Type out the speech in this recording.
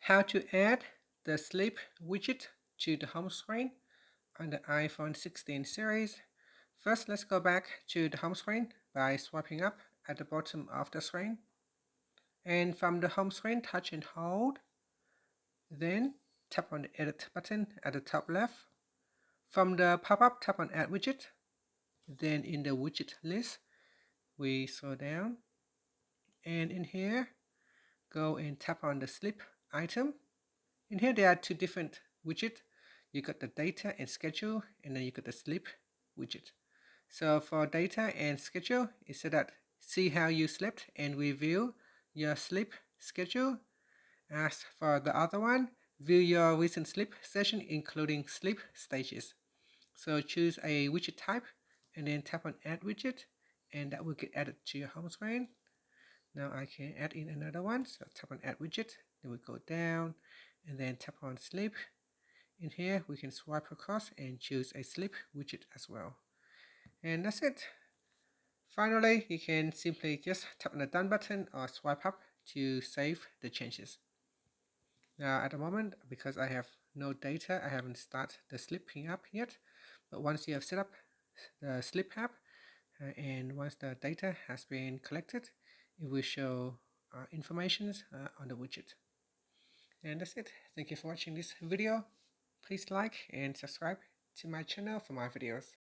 How to add the Sleep widget to the home screen on the iPhone 16 series. First, let's go back to the home screen by swiping up at the bottom of the screen. And from the home screen, touch and hold. Then tap on the Edit button at the top left. From the pop-up, tap on Add Widget. Then in the widget list, we scroll down. And in here, go and tap on the Sleep item. In here, there are two different widgets. You got the data and schedule, and then you got the sleep widget. So for data and schedule, it's so that see how you slept and review your sleep schedule. As for the other one, view your recent sleep session, including sleep stages. So choose a widget type and then tap on Add Widget, and that will get added to your home screen. Now I can add in another one, so tap on Add Widget, then we go down and then tap on Sleep. In here we can swipe across and choose a Sleep widget as well. And that's it. Finally, you can simply just tap on the Done button or swipe up to save the changes. Now at the moment, because I have no data, I haven't started the sleeping app yet. But once you have set up the sleep app, and once the data has been collected, it will show information on the widget. And that's it. Thank you for watching this video. Please like and subscribe to my channel for more videos.